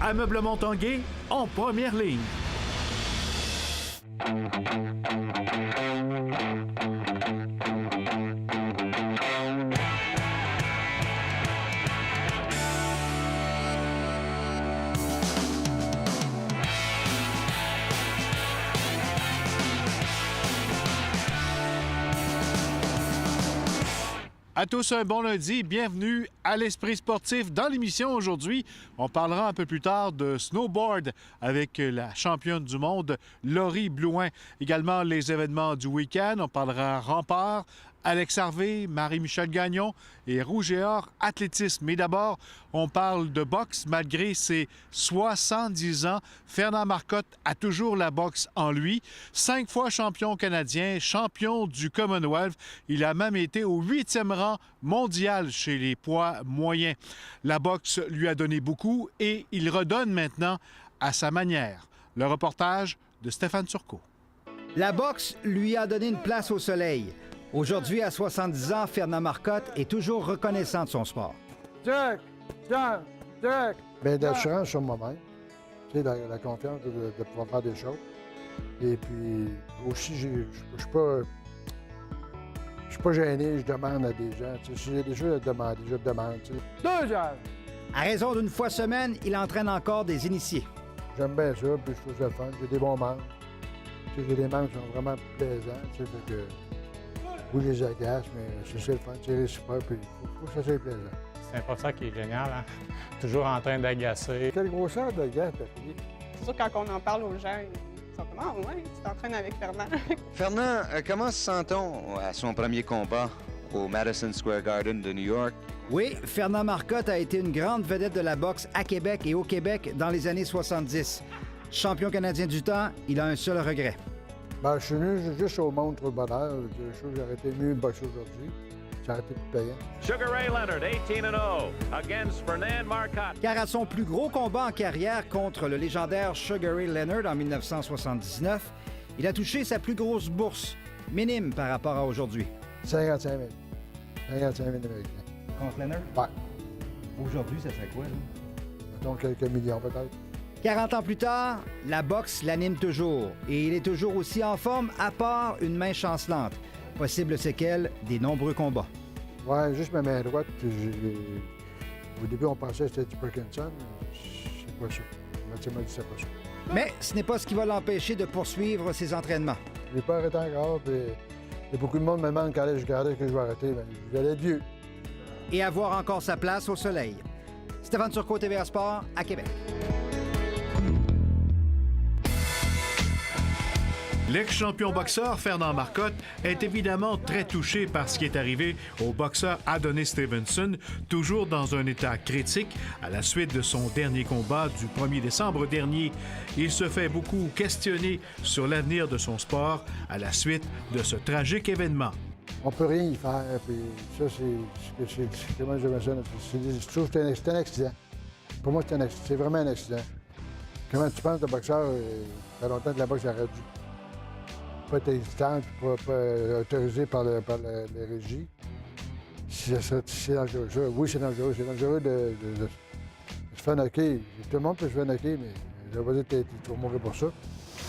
Ameublement Tanguay en première ligne. À tous un bon lundi, bienvenue à l'Esprit sportif. Dans l'émission aujourd'hui, on parlera un peu plus tard de snowboard avec la championne du monde, Laurie Blouin. Également les événements du week-end, on parlera rempart, Alex Harvey, Marie-Michel Gagnon et Rouge et Or athlétisme. Mais d'abord, on parle de boxe. Malgré ses 70 ans, Fernand Marcotte a toujours la boxe en lui. 5 fois champion canadien, champion du Commonwealth. Il a même été au 8e rang mondial chez les poids moyens. La boxe lui a donné beaucoup et il redonne maintenant à sa manière. Le reportage de Stéphane Turcot. La boxe lui a donné une place au soleil. Aujourd'hui, à 70 ans, Fernand Marcotte est toujours reconnaissant de son sport. Jack! Bien, d'assurance sur moi-même. Tu sais, la confiance de pouvoir faire des choses. Et puis, aussi, je suis pas gêné, je demande à des gens. Tu sais, si j'ai des choses à demander, je demande. Tu sais. 2 heures! À raison d'une fois semaine, il entraîne encore des initiés. J'aime bien ça, puis je trouve ça fun. J'ai des bons membres. Tu sais, j'ai des membres qui sont vraiment plaisants. Tu sais, fait que... Oui, je les agace, mais c'est le fun, c'est réciproque, puis il faut que ça soit plaisant. C'est pas ça qui est génial, hein? Toujours en train d'agacer. Quelle grosseur de gars t'as pris? C'est sûr, quand on en parle aux gens, ils sont comme « Ah ouais, tu t'entraînes avec Fernand. » Fernand, comment se sent-on à son premier combat au Madison Square Garden de New York? Oui, Fernand Marcotte a été une grande vedette de la boxe à Québec et au Québec dans les années 70. Champion canadien du temps, il a un seul regret. Ben, je suis venu juste au monde trop de bonheur. Je trouve que j'aurais été mieux boxer aujourd'hui. Ça aurait été plus payant. Sugar Ray Leonard, 18-0, against Fernand Marcotte. Car à son plus gros combat en carrière contre le légendaire Sugar Ray Leonard en 1979, il a touché sa plus grosse bourse, minime par rapport à aujourd'hui. 55 000. 55 000 Américains. Contre Leonard? Ouais. Aujourd'hui, ça serait quoi, là? Mettons quelques millions, peut-être. 40 ans plus tard, la boxe l'anime toujours et il est toujours aussi en forme à part une main chancelante. Possible séquelle des nombreux combats. Ouais, juste ma main droite. Au début, on pensait que c'était du Parkinson. C'est pas ça. Le médecin m'a dit que c'est pas ça. Mais ce n'est pas ce qui va l'empêcher de poursuivre ses entraînements. Je n'ai pas arrêté encore. Puis, il y a beaucoup de monde me demande quand je gardais que je vais arrêter. Bien, je vais aller être vieux. Et avoir encore sa place au soleil. Stéphane Turcot, TVA Sport, à Québec. L'ex-champion boxeur Fernand Marcotte est évidemment très touché par ce qui est arrivé au boxeur Adonis Stevenson, toujours dans un état critique à la suite de son dernier combat du 1er décembre dernier. Il se fait beaucoup questionner sur l'avenir de son sport à la suite de ce tragique événement. On peut rien y faire, puis ça, c'est comment je me ça? Je trouve que c'est un accident. Pour moi, c'est vraiment un accident. Comment tu penses que le boxeur, ça fait longtemps que la boxe aurait dû pas être existante, pas autorisée par les régies. C'est dangereux. Oui, c'est dangereux. C'est dangereux de se faire knocker. Tout le monde peut se faire knocker, mais je vais dire que tu vas mourir pour ça.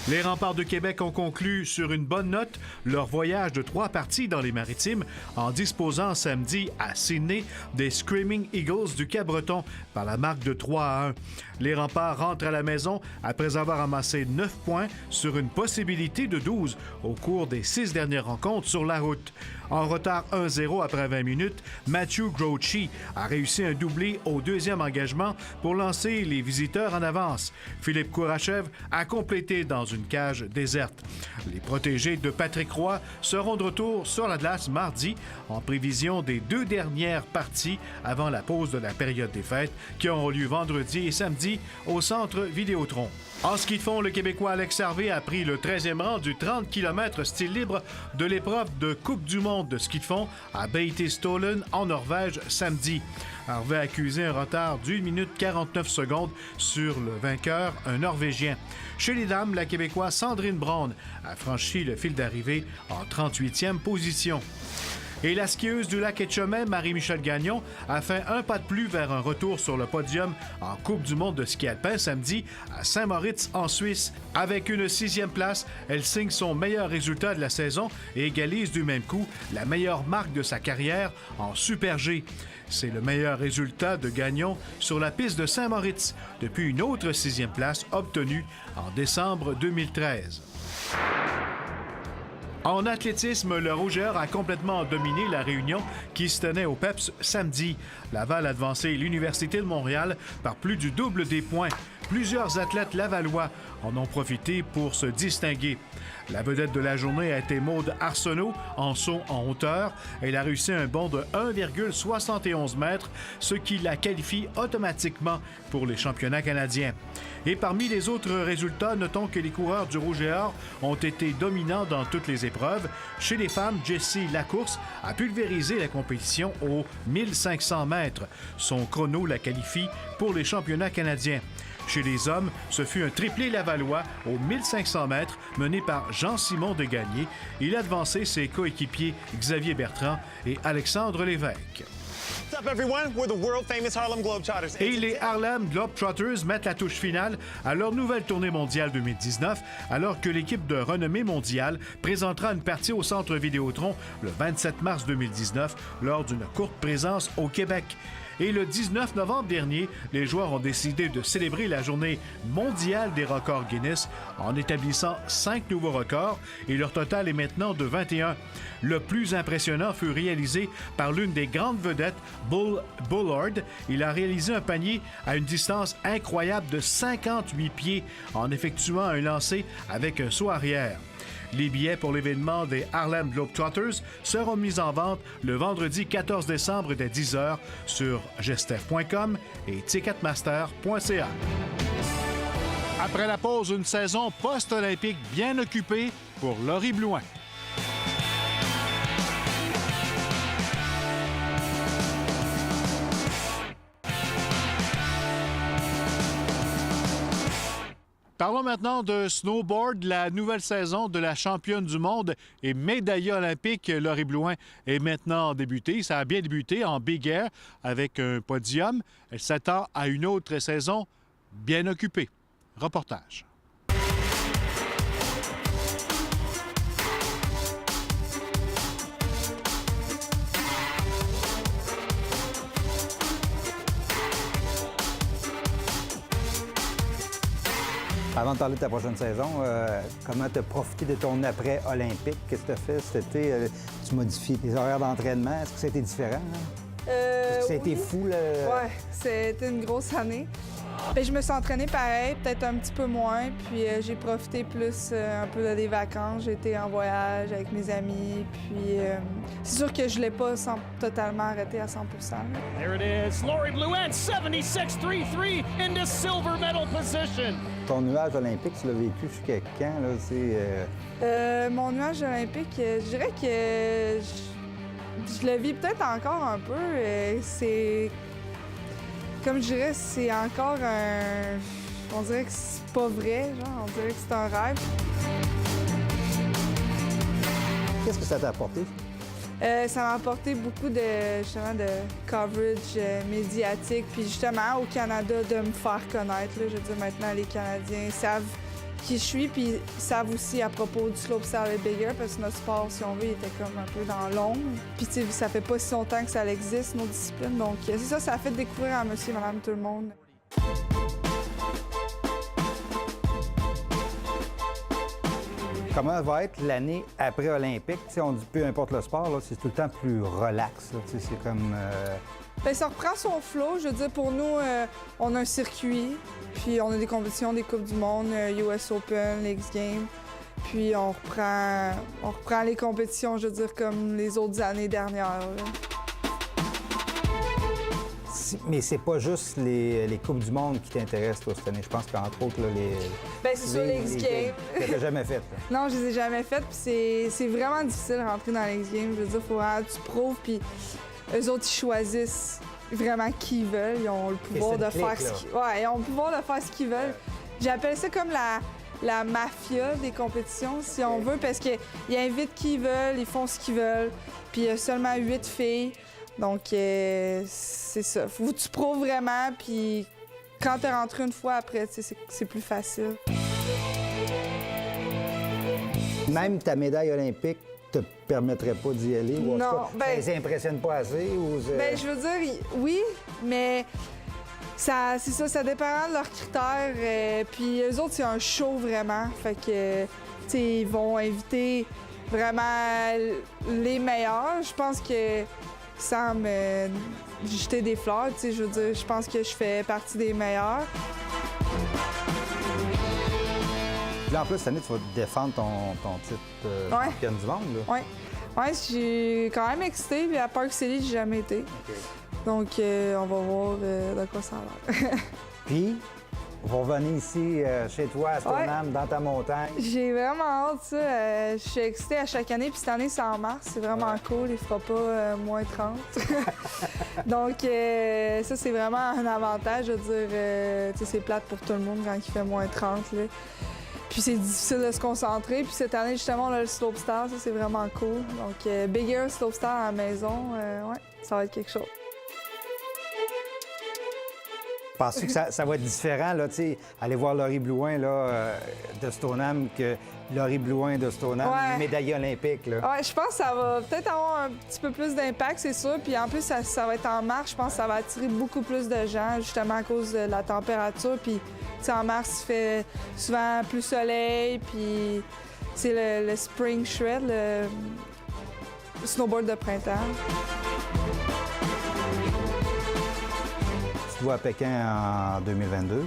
Les Remparts de Québec ont conclu sur une bonne note leur voyage de 3 parties dans les Maritimes en disposant samedi à Sydney des Screaming Eagles du Cap-Breton par la marque de 3-1. Les Remparts rentrent à la maison après avoir amassé 9 points sur une possibilité de 12 au cours des 6 dernières rencontres sur la route. En retard 1-0 après 20 minutes, Matthew Grouchy a réussi un doublé au 2e engagement pour lancer les visiteurs en avance. Philippe Kourachev a complété dans une cage déserte. Les protégés de Patrick Roy seront de retour sur la glace mardi en prévision des 2 dernières parties avant la pause de la période des fêtes qui auront lieu vendredi et samedi au centre Vidéotron. En ski de fond, le Québécois Alex Harvey a pris le 13e rang du 30 km style libre de l'épreuve de Coupe du monde de ski de fond à Beitostølen en Norvège samedi. Harvey a accusé un retard d'1 minute 49 secondes sur le vainqueur, un Norvégien. Chez les dames, la Québécoise Sandrine Braun a franchi le fil d'arrivée en 38e position. Et la skieuse du lac Etchemin, Marie-Michel Gagnon, a fait un pas de plus vers un retour sur le podium en Coupe du monde de ski alpin samedi à Saint-Moritz, en Suisse. Avec une 6e place, elle signe son meilleur résultat de la saison et égalise du même coup la meilleure marque de sa carrière en Super G. C'est le meilleur résultat de Gagnon sur la piste de Saint-Moritz depuis une autre 6e place obtenue en décembre 2013. En athlétisme, le Rougeur a complètement dominé la réunion qui se tenait au PEPS samedi. Laval a devancé l'Université de Montréal par plus du double des points. Plusieurs athlètes lavallois en ont profité pour se distinguer. La vedette de la journée a été Maude Arsenault en saut en hauteur. Elle a réussi un bond de 1,71 mètres, ce qui la qualifie automatiquement pour les championnats canadiens. Et parmi les autres résultats, notons que les coureurs du Rouge et Or ont été dominants dans toutes les épreuves. Chez les femmes, Jessie Lacourse a pulvérisé la compétition aux 1500 mètres. Son chrono la qualifie pour les championnats canadiens. Chez les hommes, ce fut un triplé lavallois aux 1500 mètres mené par Jean-Simon Degagné. Il a devancé ses coéquipiers Xavier Bertrand et Alexandre Lévesque. What's up, everyone? We're the world-famous Harlem Globetrotters. Et les Harlem Globetrotters mettent la touche finale à leur nouvelle tournée mondiale 2019, alors que l'équipe de renommée mondiale présentera une partie au Centre Vidéotron le 27 mars 2019 lors d'une courte présence au Québec. Et le 19 novembre dernier, les joueurs ont décidé de célébrer la journée mondiale des records Guinness en établissant 5 nouveaux records et leur total est maintenant de 21. Le plus impressionnant fut réalisé par l'une des grandes vedettes, Bull Bullard. Il a réalisé un panier à une distance incroyable de 58 pieds en effectuant un lancer avec un saut arrière. Les billets pour l'événement des Harlem Globetrotters seront mis en vente le vendredi 14 décembre dès 10h sur gestev.com et ticketmaster.ca. Après la pause, une saison post-olympique bien occupée pour Laurie Blouin. Parlons maintenant de snowboard. La nouvelle saison de la championne du monde et médaillée olympique Laurie Blouin est maintenant débutée. Ça a bien débuté en Big Air avec un podium. Elle s'attend à une autre saison bien occupée. Reportage. Avant de parler de ta prochaine saison, comment tu as profité de ton après-olympique? Qu'est-ce que tu as fait cet été? Tu modifies tes horaires d'entraînement. Est-ce que ça a été différent? Est-ce que ça a été fou? Oui, c'était une grosse année. Bien, je me suis entraînée pareil, peut-être un petit peu moins, puis j'ai profité plus un peu des vacances. J'ai été en voyage avec mes amis, puis c'est sûr que je ne l'ai pas totalement arrêté à 100 There it is. Laurie Blouin, 76.33 in the silver medal position. Ton nuage olympique, tu l'as vécu jusqu'à quand? Là, mon nuage olympique, je dirais que je le vis peut-être encore un peu. C'est... Comme je dirais, c'est encore un... On dirait que c'est pas vrai, genre. On dirait que c'est un rêve. Qu'est-ce que ça t'a apporté? Ça m'a apporté beaucoup justement, de coverage médiatique. Puis justement, au Canada, de me faire connaître. Là. Je veux dire, maintenant, les Canadiens savent qui je suis, puis ils savent aussi à propos du slopestyle et Big Air, parce que notre sport, si on veut, il était comme un peu dans l'ombre. Puis tu sais, ça fait pas si longtemps que ça existe, nos disciplines. Donc c'est ça, ça a fait découvrir à monsieur et madame tout le monde. Comment va être l'année après-olympique? On dit peu importe le sport, là, c'est tout le temps plus relax. C'est comme... Bien, ça reprend son flow. Je veux dire, pour nous, on a un circuit, puis on a des compétitions, des Coupes du monde, US Open, les X-Games. Puis on reprend les compétitions, je veux dire, comme les autres années dernières. Là. Mais c'est pas juste les Coupes du monde qui t'intéressent, toi, cette année. Je pense qu'entre autres, là, Bien, c'est sûr, les X-Games. Que t'as jamais fait. Non, je les ai jamais faites, puis c'est vraiment difficile de rentrer dans les X-Games. Je veux dire, il faut vraiment que tu prouves, puis eux autres, ils choisissent vraiment qui ils veulent. Ils ont le pouvoir de faire ce qu'ils... Ouais, ils ont le pouvoir de faire ce qu'ils veulent. J'appelle ça comme la mafia des compétitions, si on veut, parce qu'ils invitent qui ils veulent, ils font ce qu'ils veulent, puis il y a seulement 8 filles. Donc, c'est ça. Faut que tu prouves vraiment, puis quand tu es rentré une fois après, c'est plus facile. Même ta médaille olympique te permettrait pas d'y aller? Ou en tout Non, cas, ça les impressionne pas assez? Ou Ben, je veux dire, oui, mais c'est ça, ça dépend de leurs critères. Puis eux autres, c'est un show vraiment. Fait que, tu sais, ils vont inviter vraiment les meilleurs. Je pense que sans me jeter des fleurs, tu sais, je veux dire, je pense que je fais partie des meilleurs. Puis là, en plus, cette année, tu vas défendre ton titre championne du monde. Là. Oui. Ouais, je suis quand même excitée. Puis à Park City, j'ai jamais été. Okay. Donc, on va voir de quoi ça a l'air. Puis, on va revenir ici chez toi à Stoneham, dans ta montagne. J'ai vraiment hâte, ça. Je suis excitée à chaque année. Puis cette année, c'est en mars. C'est vraiment cool. Il fera pas moins 30. Donc, ça, c'est vraiment un avantage. Je veux dire, tu sais, c'est plate pour tout le monde quand il fait moins 30. Là. Puis c'est difficile de se concentrer. Puis cette année, justement, on a le slopestyle. Ça, c'est vraiment cool. Donc, Big Air slopestyle à la maison, ouais, ça va être quelque chose. Penses-tu que ça va être différent, là, tu sais, aller voir Laurie Blouin, là, de Stoneham, que Laurie Blouin de Stoneham, médaillée olympique, là? Ouais, je pense que ça va peut-être avoir un petit peu plus d'impact, c'est sûr. Puis en plus, ça va être en mars. Je pense que ça va attirer beaucoup plus de gens, justement à cause de la température. Puis, tu sais, en mars, il fait souvent plus soleil. Puis, c'est le spring shred, le snowboard de printemps. Tu vas à Pékin en 2022?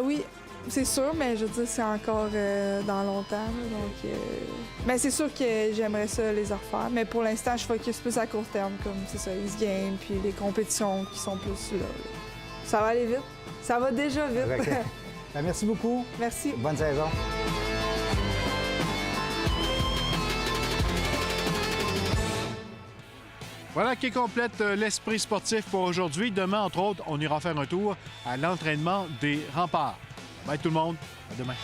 Oui, c'est sûr, mais je veux dire, c'est encore dans longtemps. Là, donc, mais c'est sûr que j'aimerais ça les refaire. Mais pour l'instant, je focus plus à court terme, comme c'est ça, les games, puis les compétitions qui sont plus là. Ça va aller vite. Ça va déjà vite. Okay. Ben, merci beaucoup. Merci. Bonne saison. Voilà qui complète l'esprit sportif pour aujourd'hui. Demain, entre autres, on ira faire un tour à l'entraînement des remparts. Bye tout le monde. À demain.